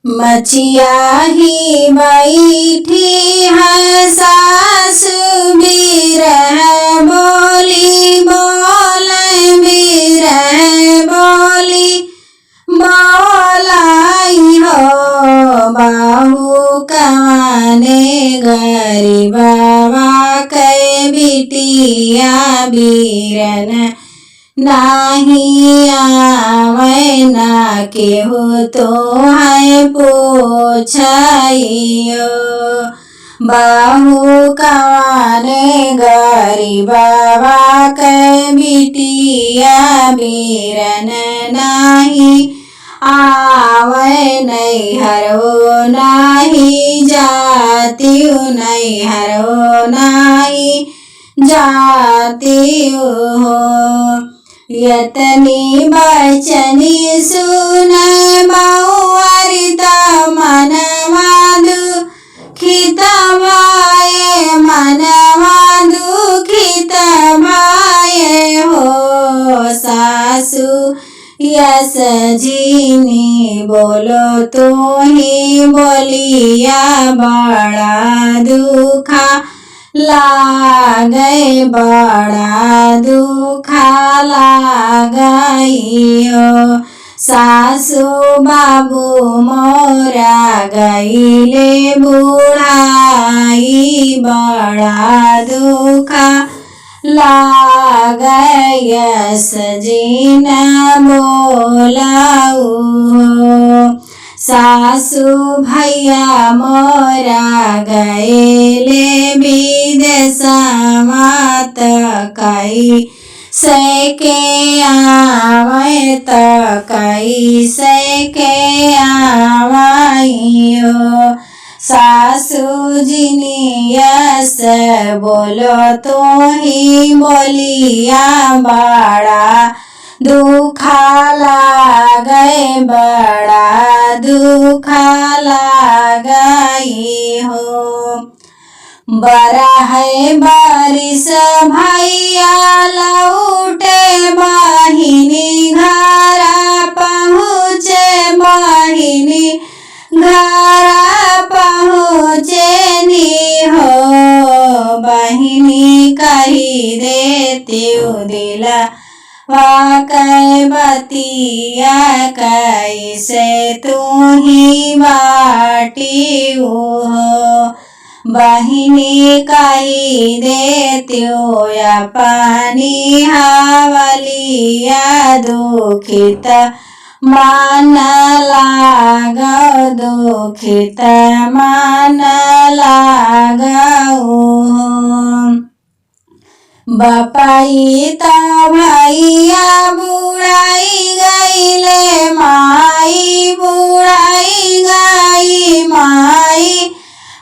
मचिया ही बैठी है सासु बिरह बोली बोल बिरह बोली बोलाई हो बाहू कमाने गरीबवा के बिटिया बीरन नाही आवे ना केहू तो है पूछियो बाहू कमाने गरीबवा के बिटिया बीरन नाही आवे नैहरो नाही जातियु नैहरो नाही जातियु हो यतनी बचनी सुन बहुअरित मनवा दुखित भाए मनवा दुखित भाए हो सासु यस जीनी बोलो तो ही बोलिया बड़ा दुखा लागै बड़ा दुखा लागइयो सासु बाबू मोरा गईले बुढ़ाई बड़ा दुखा लागयस जीना बोलाऊ सासु भैया मोरा गएले विदेश मात कई से के आवे त कई से के आवाइयो सासु जिनियस बोलो तो ही बोलिया बड़ा दुखा लागै बड़ा दुखा लागई हो बरा है बारिश भैया लौटे बहिनी घरा पहुँचे बहिनी घरा पहुँचे नी हो बहिनी कही देती दिला वाकई बतिया कैसे तू ही बाटी हो बहिनी कही देत्यो या पानी हावलिया दुखित मान लाग दुखित मान लागऊ बपाई त भैया बुढ़ाई गईले माई बुढ़ाई गई माई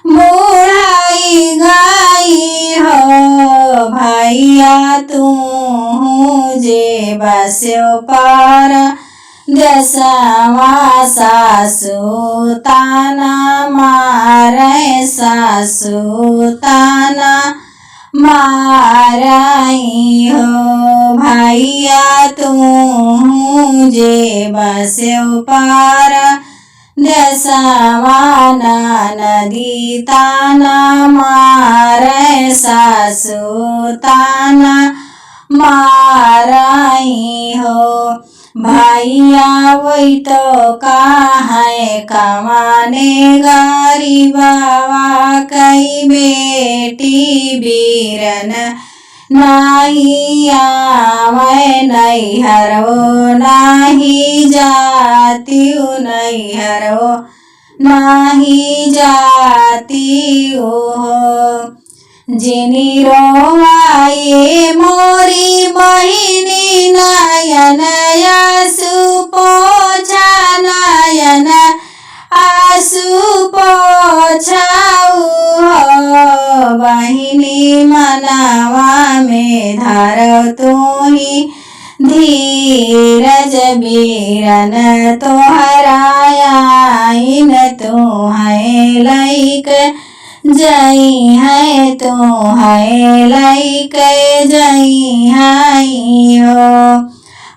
बुढ़ाई गई हो भैया तू जे बस्यो पर दसवा सासु ताना मारे सासु ताना माराई हो भैया तू जे बस्यो पार दसवाना नदी ताना मारे सासु ताना माराई हो भैया वही तो काहे कमाने गरीबवा कई बेटी बीरन नाही आवे नैहरो नाही जातियु नैहरो नाही जातियु जिनी रोवाए मोरी बहिनी नयन आसु पोछा नयन आसु पोछाऊ हो बहिनी मनावा में धर तू ही धीरज बीरन तोहरायाइन तू है लैक जई है तो है लैक जई है हो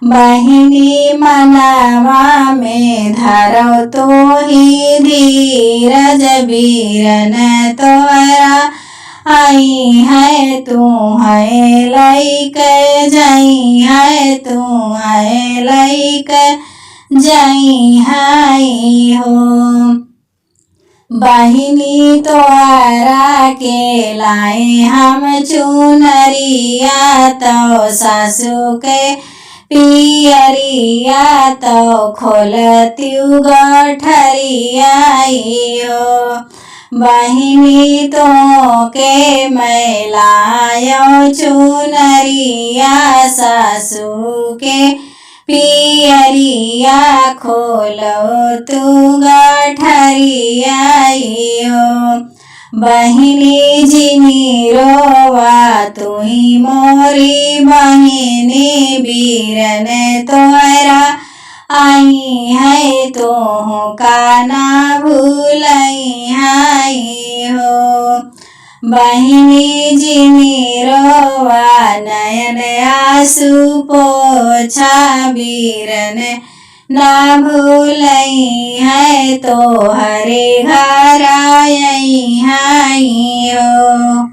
बहिनी मनवा में धरो तो ही धीरज बीरन तोरा आई है तू है लैक जई है तू है लैक जई है हो। बहिनी तोरा के लाए हम चुनरिया तो सासू के पियरिया तो खोलत्यू गठरिया हो। बहिनी तो के मैलायो चुनरिया सासू के पियरिया खोलो तू गठरिया हो। बहिनी जिनी रोवा तुही मोरी बहिनी बीरन तोरा आई है तो का ना भूलई है हो। बहिनी जिनी रोवा नयन आंसू पोछा बीरन ना भूलई है तो हरे घर आई है हो।